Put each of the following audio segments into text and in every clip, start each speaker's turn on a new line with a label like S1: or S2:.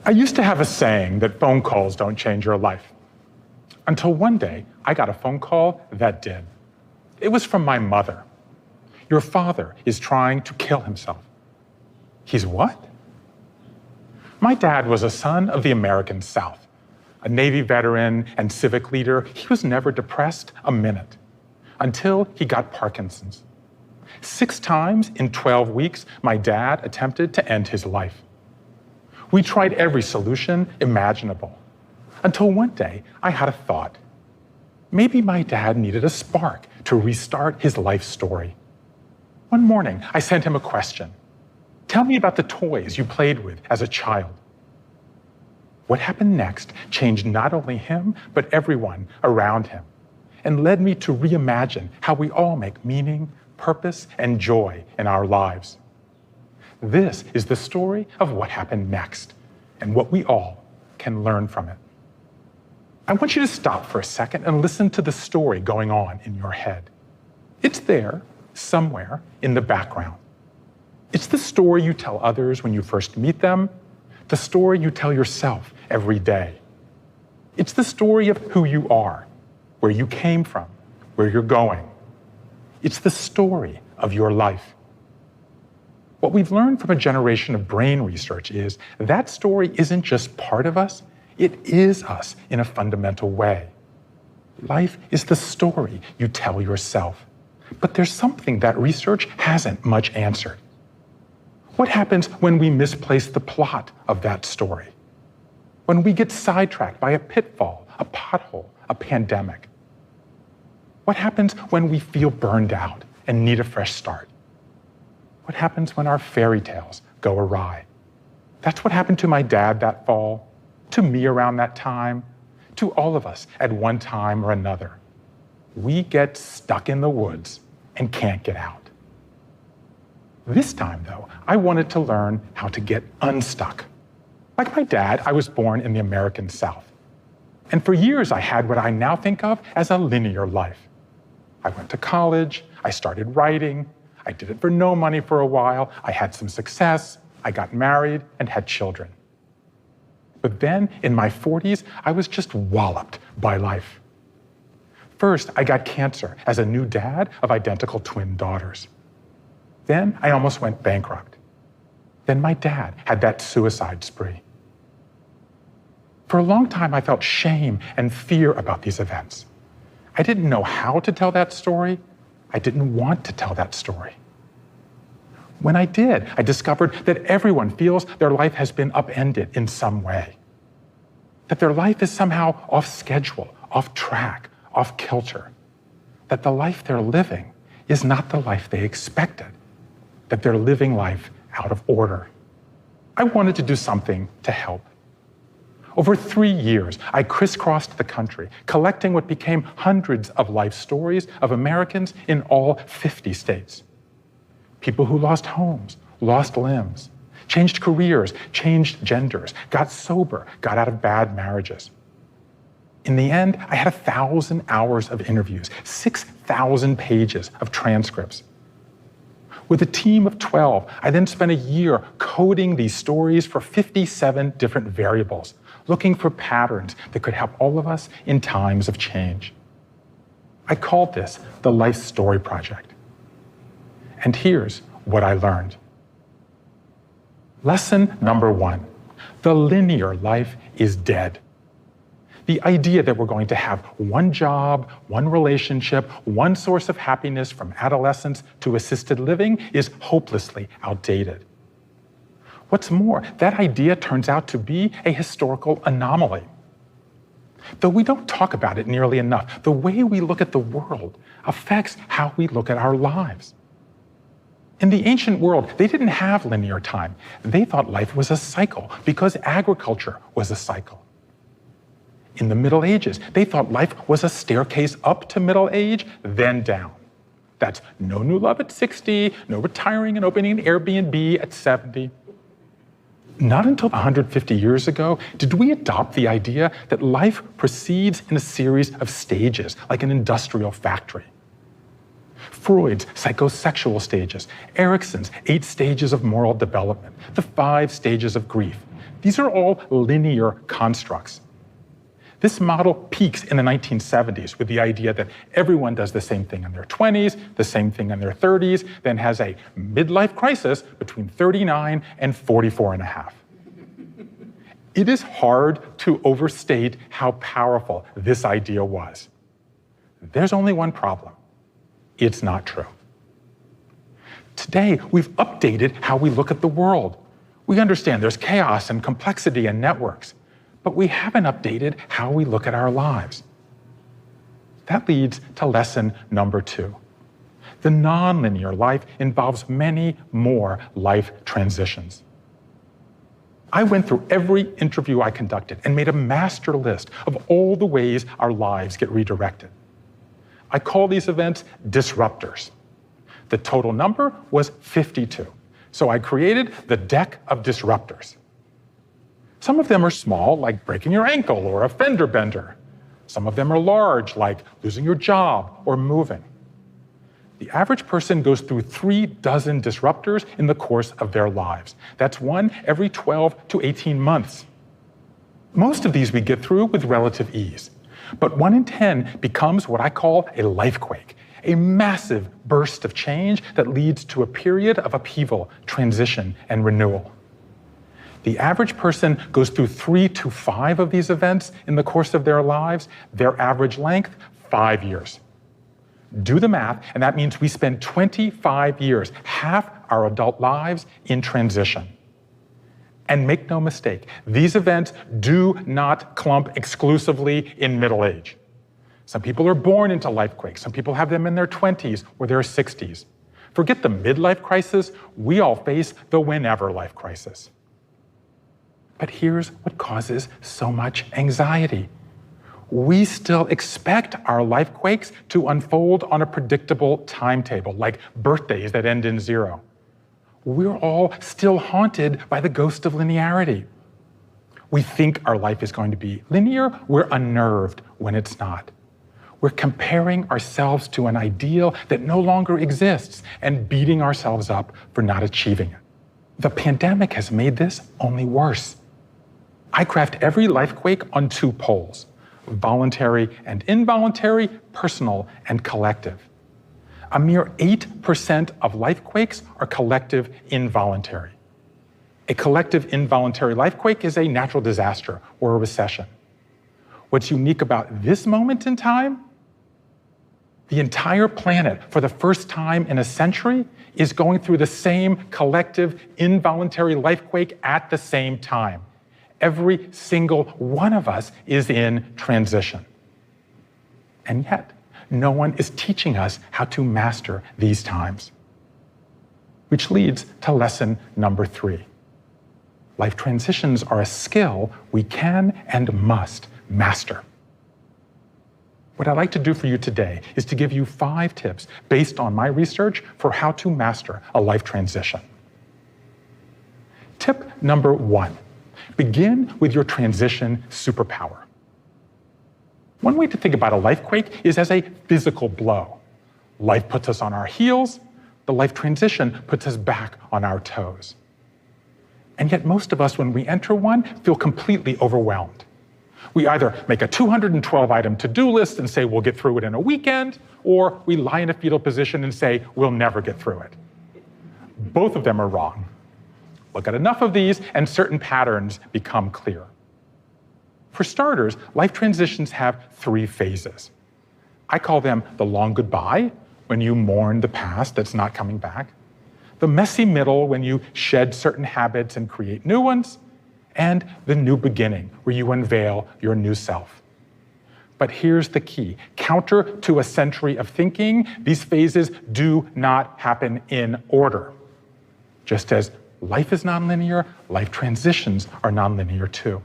S1: I used to have a saying that phone calls don't change your life. Until one day, I got a phone call that did. It was from my mother. Your father is trying to kill himself. He's what? My dad was a son of the American South. A Navy veteran and civic leader, he was never depressed a minute until he got Parkinson's. 6 times in 12 weeks, my dad attempted to end his life. We tried every solution imaginable until one day I had a thought. Maybe my dad needed a spark to restart his life story. One morning, I sent him a question. Tell me about the toys you played with as a child. What happened next changed not only him, but everyone around him, and led me to reimagine how we all make meaning, purpose, and joy in our lives. This is the story of what happened next, and what we all can learn from it. I want you to stop for a second and listen to the story going on in your head. It's there, somewhere, in the background. It's the story you tell others when you first meet them, the story you tell yourself every day. It's the story of who you are, where you came from, where you're going. It's the story of your life. What we've learned from a generation of brain research is that story isn't just part of us, it is us in a fundamental way. Life is the story you tell yourself. But there's something that research hasn't much answered. What happens when we misplace the plot of that story? When we get sidetracked by a pitfall, a pothole, a pandemic? What happens when we feel burned out and need a fresh start? What happens when our fairy tales go awry? That's what happened to my dad that fall, to me around that time, to all of us at one time or another. We get stuck in the woods and can't get out. This time, though, I wanted to learn how to get unstuck. Like my dad, I was born in the American South. And for years, I had what I now think of as a linear life. I went to college, I started writing, I did it for no money for a while, I had some success, I got married and had children. But then, in my 40s, I was just walloped by life. First, I got cancer as a new dad of identical twin daughters. Then I almost went bankrupt. Then my dad had that suicide spree. For a long time, I felt shame and fear about these events. I didn't know how to tell that story. I didn't want to tell that story. When I did, I discovered that everyone feels their life has been upended in some way. That their life is somehow off schedule, off track, off kilter. That the life they're living is not the life they expected. That they're living life out of order. I wanted to do something to help. Over 3 years, I crisscrossed the country, collecting what became hundreds of life stories of Americans in all 50 states. People who lost homes, lost limbs, changed careers, changed genders, got sober, got out of bad marriages. In the end, I had 1,000 hours of interviews, 6,000 pages of transcripts. With a team of 12, I then spent a year coding these stories for 57 different variables, looking for patterns that could help all of us in times of change. I called this the Life Story Project. And here's what I learned. Lesson number 1, the linear life is dead. The idea that we're going to have one job, one relationship, one source of happiness from adolescence to assisted living is hopelessly outdated. What's more, that idea turns out to be a historical anomaly. Though we don't talk about it nearly enough, the way we look at the world affects how we look at our lives. In the ancient world, they didn't have linear time. They thought life was a cycle because agriculture was a cycle. In the Middle Ages, they thought life was a staircase up to middle age, then down. That's no new love at 60, no retiring and opening an Airbnb at 70. Not until 150 years ago did we adopt the idea that life proceeds in a series of stages, like an industrial factory. Freud's psychosexual stages, Erikson's 8 stages of moral development, the 5 stages of grief. These are all linear constructs. This model peaks in the 1970s with the idea that everyone does the same thing in their 20s, the same thing in their 30s, then has a midlife crisis between 39 and 44 and a half. It is hard to overstate how powerful this idea was. There's only one problem. It's not true. Today, we've updated how we look at the world. We understand there's chaos and complexity in networks, but we haven't updated how we look at our lives. That leads to lesson number 2. The nonlinear life involves many more life transitions. I went through every interview I conducted and made a master list of all the ways our lives get redirected. I call these events disruptors. The total number was 52. So I created the deck of disruptors. Some of them are small, like breaking your ankle or a fender bender. Some of them are large, like losing your job or moving. The average person goes through 36 disruptors in the course of their lives. That's one every 12 to 18 months. Most of these we get through with relative ease, but 1 in 10 becomes what I call a lifequake, a massive burst of change that leads to a period of upheaval, transition, and renewal. The average person goes through 3 to 5 of these events in the course of their lives, their average length, 5 years. Do the math, and that means we spend 25 years, half our adult lives, in transition. And make no mistake, these events do not clump exclusively in middle age. Some people are born into lifequakes. Some people have them in their 20s or their 60s. Forget the midlife crisis. We all face the whenever life crisis. But here's what causes so much anxiety. We still expect our lifequakes to unfold on a predictable timetable, like birthdays that end in 0. We're all still haunted by the ghost of linearity. We think our life is going to be linear. We're unnerved when it's not. We're comparing ourselves to an ideal that no longer exists and beating ourselves up for not achieving it. The pandemic has made this only worse. I craft every lifequake on 2 poles: voluntary and involuntary, personal and collective. A mere 8% of lifequakes are collective involuntary. A collective involuntary lifequake is a natural disaster or a recession. What's unique about this moment in time? The entire planet, for the first time in a century, is going through the same collective involuntary lifequake at the same time. Every single one of us is in transition. And yet, no one is teaching us how to master these times. Which leads to lesson number 3. Life transitions are a skill we can and must master. What I'd like to do for you today is to give you 5 tips based on my research for how to master a life transition. Tip number 1. Begin with your transition superpower. One way to think about a lifequake is as a physical blow. Life puts us on our heels, the life transition puts us back on our toes. And yet most of us, when we enter one, feel completely overwhelmed. We either make a 212-item to-do list and say we'll get through it in a weekend, or we lie in a fetal position and say we'll never get through it. Both of them are wrong. Look at enough of these and certain patterns become clear. For starters, life transitions have 3 phases. I call them the long goodbye, when you mourn the past that's not coming back, the messy middle, when you shed certain habits and create new ones, and the new beginning, where you unveil your new self. But here's the key. Counter to a century of thinking, these phases do not happen in order. Just as life is nonlinear, life transitions are nonlinear too.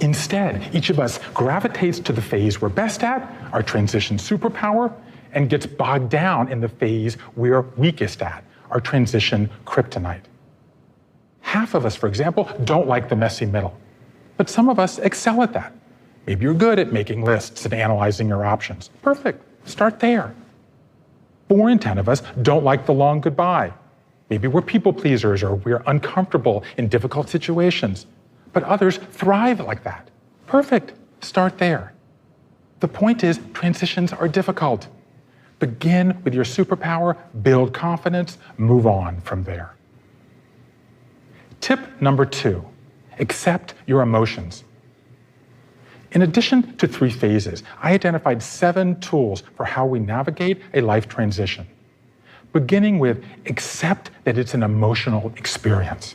S1: Instead, each of us gravitates to the phase we're best at, our transition superpower, and gets bogged down in the phase we're weakest at, our transition kryptonite. Half of us, for example, don't like the messy middle, but some of us excel at that. Maybe you're good at making lists and analyzing your options. Perfect, start there. 4 in 10 of us don't like the long goodbye. Maybe we're people pleasers or we're uncomfortable in difficult situations, but others thrive like that. Perfect. Start there. The point is, transitions are difficult. Begin with your superpower, build confidence, move on from there. Tip number 2, accept your emotions. In addition to 3 phases, I identified 7 tools for how we navigate a life transition. Beginning with accept that it's an emotional experience.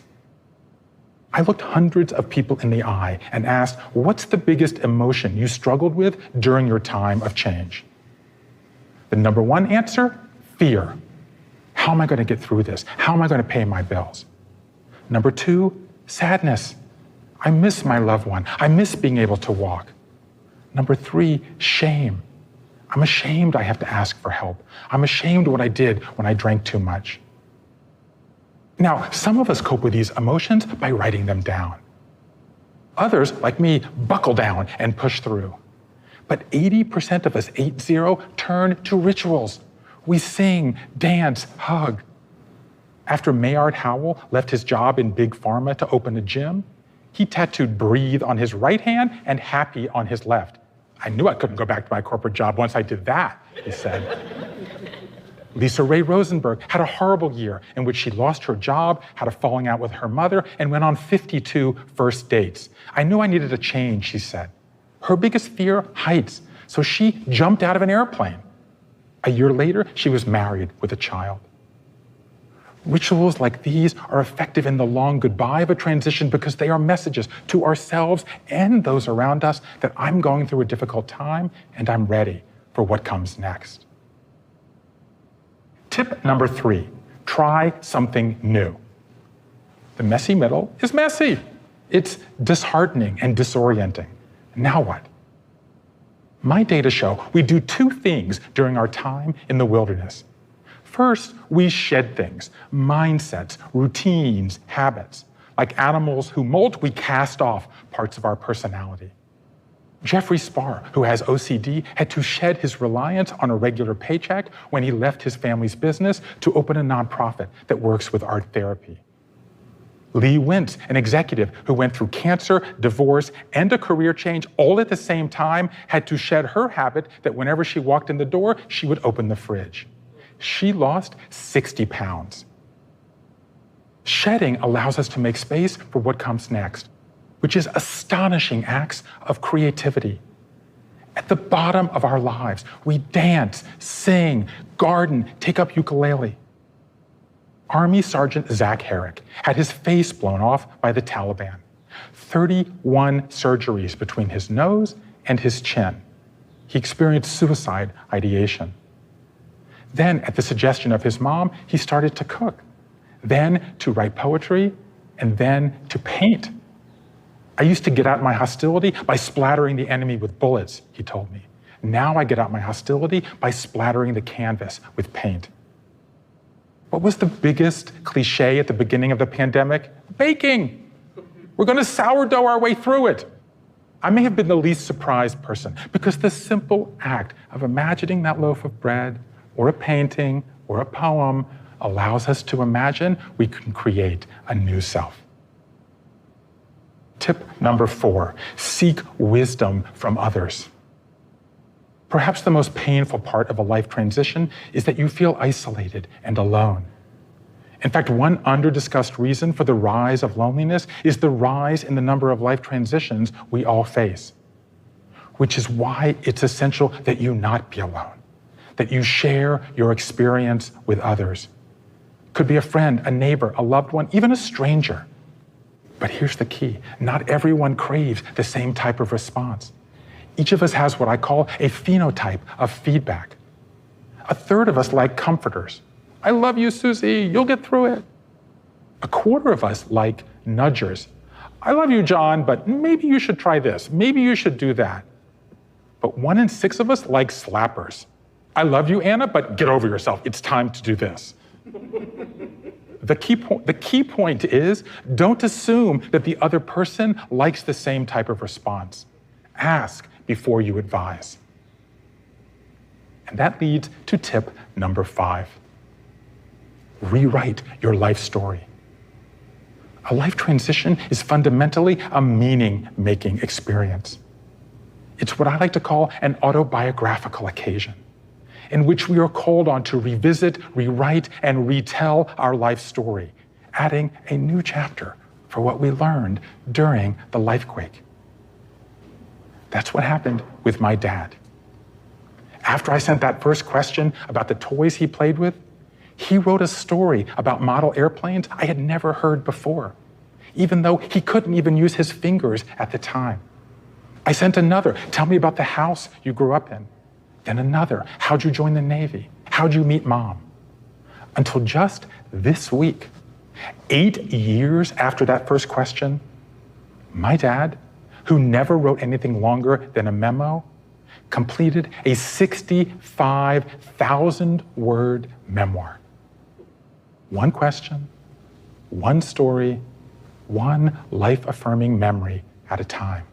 S1: I looked hundreds of people in the eye and asked, what's the biggest emotion you struggled with during your time of change? The number 1 answer, fear. How am I going to get through this? How am I going to pay my bills? Number 2, sadness. I miss my loved one. I miss being able to walk. Number 3, shame. I'm ashamed I have to ask for help. I'm ashamed of what I did when I drank too much. Now, some of us cope with these emotions by writing them down. Others, like me, buckle down and push through. But 80% of us, 80, turn to rituals. We sing, dance, hug. After Maynard Howell left his job in Big Pharma to open a gym, he tattooed breathe on his right hand and happy on his left. I knew I couldn't go back to my corporate job once I did that, he said. Lisa Ray Rosenberg had a horrible year in which she lost her job, had a falling out with her mother, and went on 52 first dates. I knew I needed a change, she said. Her biggest fear, heights, so she jumped out of an airplane. A year later, she was married with a child. Rituals like these are effective in the long goodbye of a transition because they are messages to ourselves and those around us that I'm going through a difficult time and I'm ready for what comes next. Tip number 3, try something new. The messy middle is messy. It's disheartening and disorienting. Now what? My data show we do 2 things during our time in the wilderness. First, we shed things, mindsets, routines, habits. Like animals who molt, we cast off parts of our personality. Jeffrey Spar, who has OCD, had to shed his reliance on a regular paycheck when he left his family's business to open a nonprofit that works with art therapy. Lee Wintz, an executive who went through cancer, divorce, and a career change all at the same time, had to shed her habit that whenever she walked in the door, she would open the fridge. She lost 60 pounds. Shedding allows us to make space for what comes next, which is astonishing acts of creativity. At the bottom of our lives, we dance, sing, garden, take up ukulele. Army Sergeant Zach Herrick had his face blown off by the Taliban. 31 surgeries between his nose and his chin. He experienced suicide ideation. Then, at the suggestion of his mom, he started to cook, then to write poetry, and then to paint. I used to get out my hostility by splattering the enemy with bullets, he told me. Now I get out my hostility by splattering the canvas with paint. What was the biggest cliche at the beginning of the pandemic? Baking. We're going to sourdough our way through it. I may have been the least surprised person because the simple act of imagining that loaf of bread or a painting or a poem allows us to imagine we can create a new self. Tip number 4, seek wisdom from others. Perhaps the most painful part of a life transition is that you feel isolated and alone. In fact, one under-discussed reason for the rise of loneliness is the rise in the number of life transitions we all face, which is why it's essential that you not be alone, that you share your experience with others. Could be a friend, a neighbor, a loved one, even a stranger. But here's the key. Not everyone craves the same type of response. Each of us has what I call a phenotype of feedback. A third of us like comforters. I love you, Susie, you'll get through it. A quarter of us like nudgers. I love you, John, but maybe you should try this. Maybe you should do that. But 1 in 6 of us like slappers. I love you, Anna, but get over yourself. It's time to do this. The key point is, don't assume that the other person likes the same type of response. Ask before you advise. And that leads to tip number 5. rewrite your life story. A life transition is fundamentally a meaning-making experience. It's what I like to call an autobiographical occasion, in which we are called on to revisit, rewrite, and retell our life story, adding a new chapter for what we learned during the lifequake. That's what happened with my dad. After I sent that first question about the toys he played with, he wrote a story about model airplanes I had never heard before, even though he couldn't even use his fingers at the time. I sent another, tell me about the house you grew up in. Then another, how'd you join the Navy? How'd you meet Mom? Until just this week, 8 years after that first question, my dad, who never wrote anything longer than a memo, completed a 65,000-word memoir. One question, one story, one life-affirming memory at a time.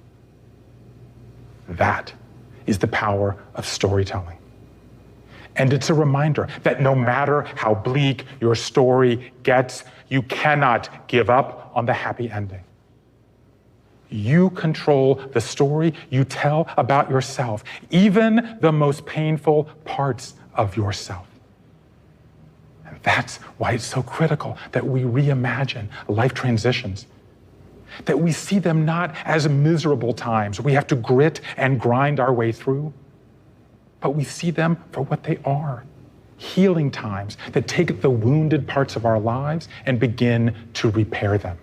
S1: That is the power of storytelling. And it's a reminder that no matter how bleak your story gets, you cannot give up on the happy ending. You control the story you tell about yourself, even the most painful parts of yourself. And that's why it's so critical that we reimagine life transitions, that we see them not as miserable times we have to grit and grind our way through, but we see them for what they are, healing times that take the wounded parts of our lives and begin to repair them.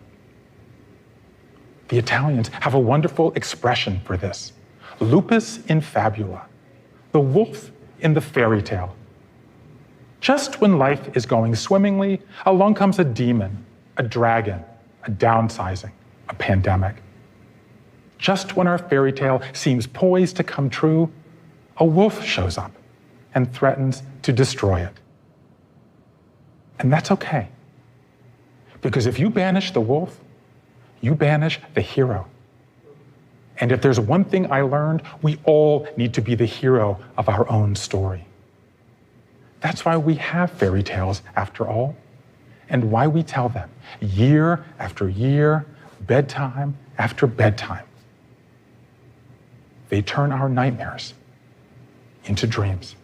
S1: The Italians have a wonderful expression for this. Lupus in fabula, the wolf in the fairy tale. Just when life is going swimmingly, along comes a demon, a dragon, a downsizing, a pandemic. Just when our fairy tale seems poised to come true, a wolf shows up and threatens to destroy it. And that's okay, because if you banish the wolf, you banish the hero. And if there's one thing I learned, we all need to be the hero of our own story. That's why we have fairy tales, after all, and why we tell them year after year, bedtime after bedtime. They turn our nightmares into dreams.